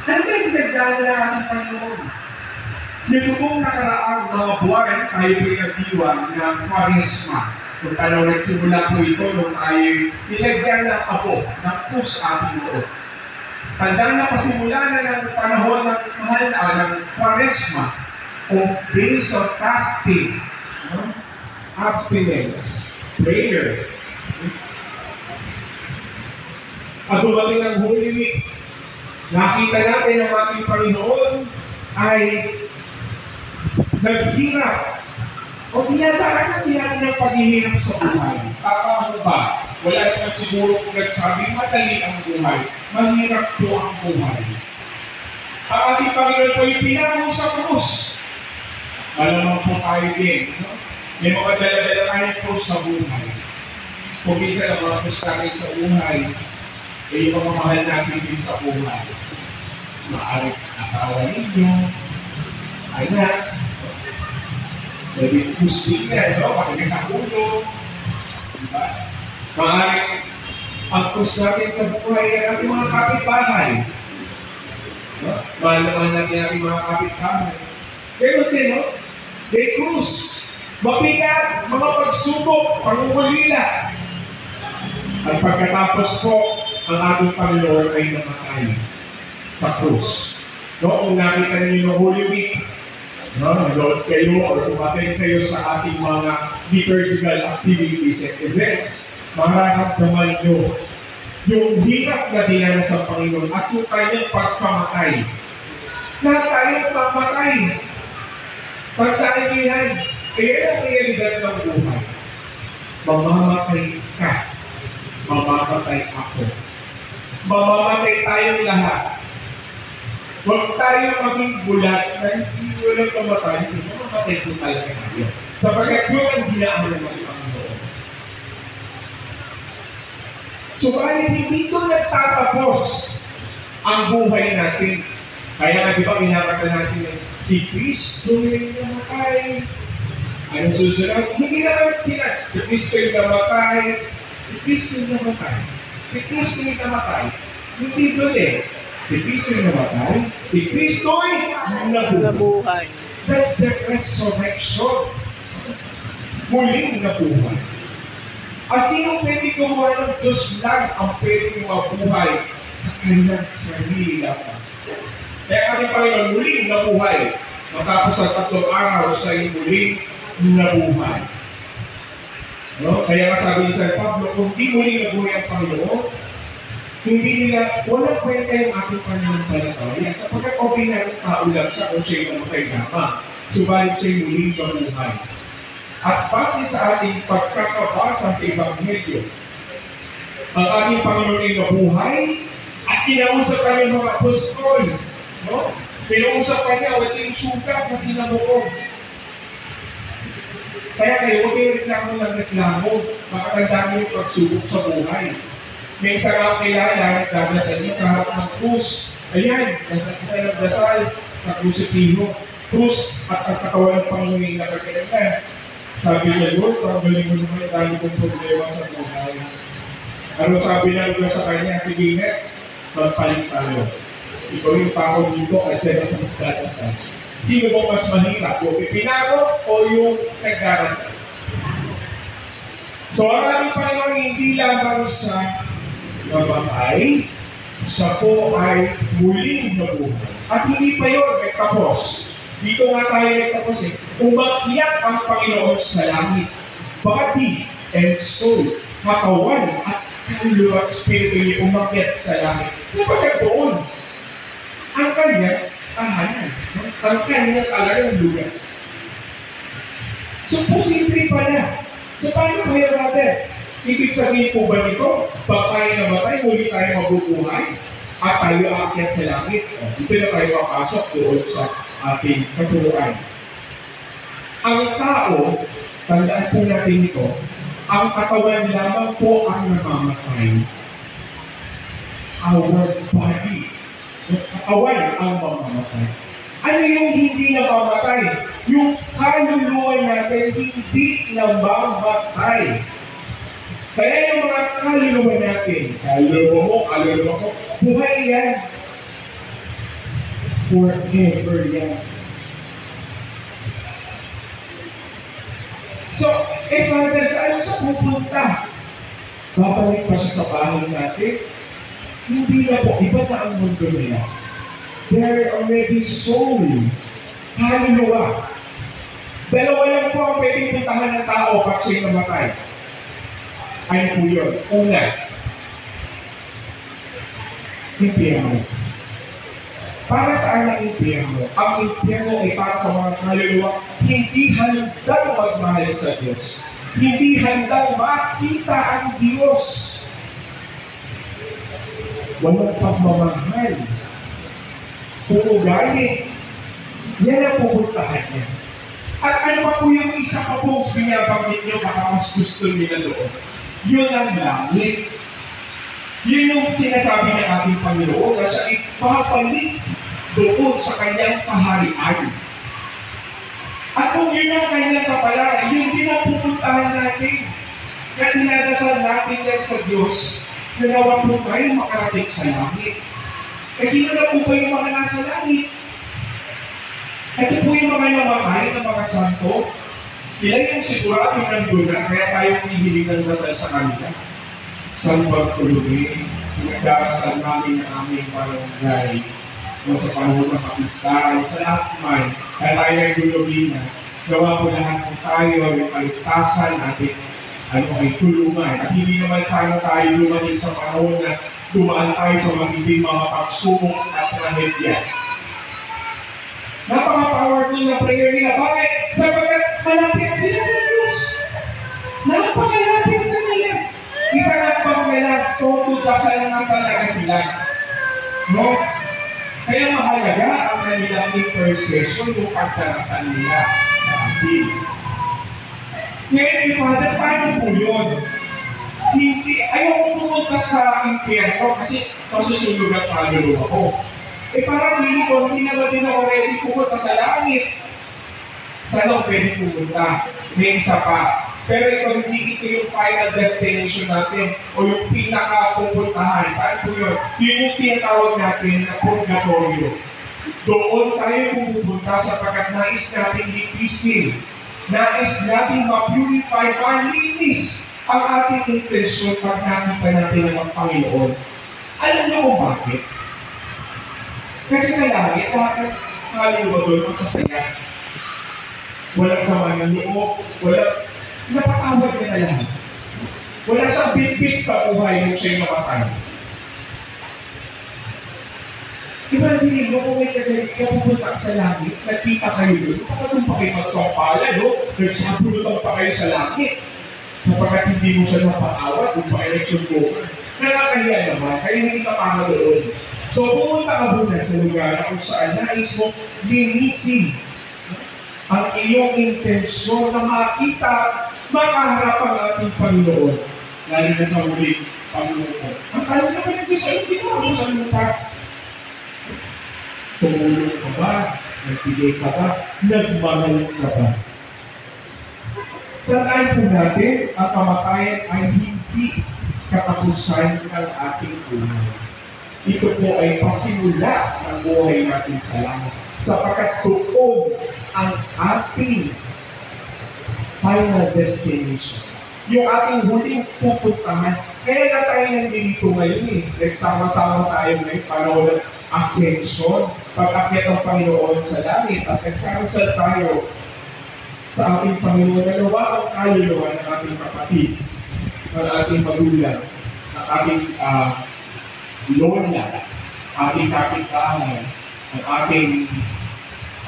Ano ba yung pinagdala ng ating Panginoon? Nito pong nakaraang mga buwan, tayo po'y nagdiwang ng Kwaresma. Kung tanaw nagsimula po ito nung tayo nilagyan ng apo ng krus ating loob. Tandaan na pasimula na ng panahon ng mahal ng Kwaresma o days of fasting, abstinence, prayer. At dumating ang Holy Week, nakita natin ang ating Panginoon ay naghirap o dinadaan ng paghihirap sa buhay. Tama mo ba? Wala naman siguro kung nagsabing madali ang buhay. Mahirap po ang buhay. Ang ating Panginoon po ipinako sa krus. Malamang po tayo din. No? May mga dala-dala tayo po sa buhay. Kung minsan ang mga krus natin sa buhay, ay yung mga mahal natin din sa buhay. Maaari asawa ninyo, anak, pwede kusting na, no? Pakinggan sa ulo. Diba? Maaari ang krus natin sa buhay ay ating mga kapitbahay. No? Mahal naman natin ating mga kapitbahay. Pero din, no? May krus. Mabigat, mga pagsubok, pangungulila. At pagkatapos po, ang ating Panginoon ay namatay sa krus. Noong nakita niyo ng Holy Week, nanood kayo o umattend kayo sa ating mga liturgical activities and events, mararamdaman nyo yung hirap na dinanas sa Panginoon at yung kanyang pagkamatay. Lahat tayo mamatay. Tandaan niyo yan. Kaya ang realidad ng buhay. Mamamatay ka. Mamamatay ako. Mamamatay tayong lahat. Huwag tayo maging bulat na hindi walang kamatay, hindi mamamatay po talaga tayo. Sapagkat yun ang ginaan ng mga Panginoon. Subalit hindi ito nagtatapos ang buhay natin. Kaya nga di ba kinakata natin si Kristo yung namatay. Anong susunod? Hindi naman sila. Si Kristo yung namatay. Si Kristo yung namatay. Si Kristo yung namatay. Hindi doon eh. Si Kristo yung namatay. Si Kristo ay nabuhay. That's the resurrection. Muling nabuhay. At sino pwede gumawa ng Diyos lang ang pwede mabuhay sa kanyang sarili lamang? Kaya kami Panginoon muling nabuhay. Matapos ang 3 araw sa muling nabuhay. No? Kaya nga sabi ni San Pablo, kung di muling nabuhay ang Panginoon, hindi nila, walang kwenta yung ating pananampalataya. Sapagkat okay na yung kaulang siya kung siya'y namatay lamang. Subalit siya'y muling nabuhay. At base sa ating pagkakabasa sa Ebanghelyo, ang ating Panginoon ay nabuhay at kinausap kanya mga apostol. No? Pinausap kanya, ito yung sugat na tinabuog. Kaya kayo, huwag kayo reklamo ng reklamo. Makatandaan yung pagsubok sa buhay. May isang ako kailangan, nagdadasal niya sa harap ng krus. Ayan, nagdasal sa krusipino. Krus at ang katawan ng Panginoon yung nakakailan. Sabi niya, Lord, pagaling mo naman yung dami kong problema sa buhay. Ano sabi na Lord sa kanya? Sige nga, magpalit tayo. Ikaw yung tao dito at dyan ang nagdadasal. Sino ba mas mahirap? Yung ipinaro o yung nagdarasal? So, ang ating Panginoon hindi lamang sa namatay, sa po ay muling nabuhay. At hindi pa yun, may tapos. Dito nga tayo may tapos eh. Umakyat ang Panginoon sa langit. Body and soul, katawan at kaluluwa at spirito niya umakyat sa langit. Sapagkat doon, ang kanyang tahanan. Ang kanyang talagang lugar. So, posible pala. So, paano po yan natin? Ibig sabihin po ba nito, bakay na batay, muli tayo mabubuhay, at tayo aakyat sa langit. Dito na tayo papasok doon sa ating katuruan. Ang tao, tandaan po natin ito, ang katawan lamang po ang namamatay. Our body. Ang katawan ang mamamatay. Ano yung hindi namamatay? Yung kaluluwa natin hindi namamatay. Kaya yung mga kaluluwa natin, kaluluwa mo, buhay yan. Forever yan. So, Father, saan siya pupunta? Babalik pa siya sa bahay natin? Hindi na po, iba na ang mundo nila. They are already soul. Kaluluwa. Dalawa lang po ang pwedeng puntahan ng tao pag siya'y namatay. Ano po yun? Una, impyerno. Para saan ang impyerno? Ang impyerno ay para sa mga kaluluwa hindi handang magmahal sa Diyos. Hindi handang makita ang Diyos. Walang pagmamahal. Pupugayin. Yan ang pupuntahan niya. At ano pa po yung isa pa po binabanggit niyo, baka mas gusto nila doon. Yun ang langit. Yun yung sinasabi ng ating Panginoon na siya ipapalik doon sa kanyang kaharian. At kung yun ang kanyang kapalaran, yun din ang pupuntahan natin. Kaya dinadasal natin yan sa Diyos na nawa po tayo makarating sa langit. Kasi sino na po ba yung mga nasa langit? Ito po yung mga namatay ng mga santo. Sila yung sigurado nandun na, kaya tayo hihiling ng dasal sa kanila. San Bartolome, nagdarasal namin ng aming barangay o sa panahon ng kapistahan, sa lahat man, kaya tayo nagdulogin na gawa po lahat ng tayo yung kaligtasan natin ay tulungan. At hindi naman sana tayo lumanin sa panahon na dumaan tayo sa magiging mga pagsubok at trahedya. Napaka-powerful na prayer nila. Bakit? Sapagkat malapit sila sa Diyos. Napakalapit na nila. Isa na pang nila, todo dasal na talaga sila. No? Kaya mahalaga ang kanilang intercession yung pagdarasal nila sa atin. Ngayon, Father, paano po yun? Hindi, ayaw ko pumunta sa impyerno kasi masusunog at kaluluwa ko. Parang hindi ko, hindi naman din ako ready pumunta sa langit. Saan ako pwede pumunta? May isa pa. Pero hindi ito yung final destination natin o yung pinaka-pupuntahan. Saan po yun? Yun yung tinatawag natin na purgatorio. Doon tayo pupunta sapagkat nais natin lipisin. Nais natin ma-purify, malinis ang ating intensyon pag nakita natin ang Panginoon. Alam niyo kung bakit? Kasi sa langit, lahat ng kaluluwa doon masasaya. Walang sama ng loob, walang napatawad niya na lahat. Wala siyang bit-bit sa buhay nung siya'y namatay. Imagine mo kung may kagalit ka pupunta sa langit, nagkita kayo doon, baka doon pa kayo magsampalan, no? Nagsabulutan pa kayo sa langit. Sapagkat hindi mo siya napatawad, doon pa kayo nagsundukan. Nakakahiya naman, kaya hindi ka para doon. So, pumunta ka muna sa lugar na kung saan nais mo linisin ang iyong intensyon na makita, makaharap ang ating Panginoon. Lalo na sa huling Panginoon. Ang tanong naman ng Diyos, hindi mo ako sa lupa. Tumulong ka ba? Nagbigay ka ba? Nagmahal ka ba? Tandaan po natin, ang kamatayan ay hindi katapusan ng ating buhay. Ito po ay pasimula ng buhay natin sa langit. Sapagkat doon ang ating final destination. Yung ating huling pupuntahan. Kaya na tayo nandito ngayon eh. Nagsama-sama tayo ngayon para walang ascension. Pag-akyat ng Panginoon sa langit at nagkarasal tayo sa ating Panginoon na nawa ang kaluluwa ng ating kapatid, ng ating magulang, ng ating lola, ating kapitbahay, ang ating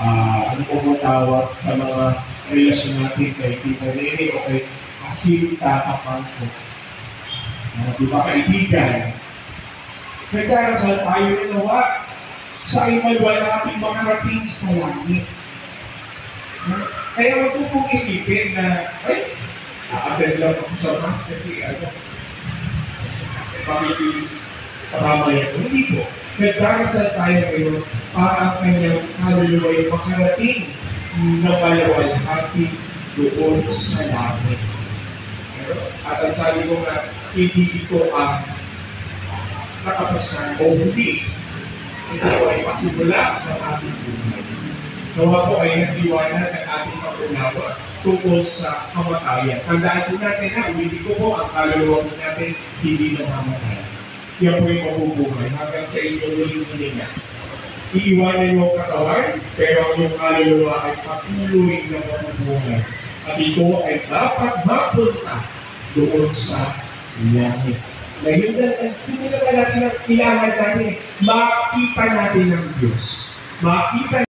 ano po matawag sa mga relasyon natin kay Tita Nene o kay Asinta Kapangko. Di ba kaibigan? Nagdarasal tayo na nawa sa imalwa natin makarating sa langit. Kaya wag po pong isipin na, ay, attend lang ako sa mass kasi pakikipamamayan ko. Hindi po. Nagdarasal tayo ngayon para ang kanyang kaluluwa ay makarating na malawalhati doon sa langit. At ang sabi ko nga, hindi ito ang katapusan o hindi. ito ay pasimula ng ating buhay. Nawa po ay nagdiwanag ang ating pag-unawa tungkol sa kamatayan. Tandaan po natin na umilig ko po ang kaluluwa po natin hindi namamatay. Yan po yung mabubuhay hanggang sa inyong muling hininga. Iiwanan yung katawan, pero ang yung kaluluwa ay patuloy na mabubuhay. At ito ay dapat mapunta doon sa langit. Ngayon na, hindi naman natin ang kailangan natin, makita natin ang Diyos. Makita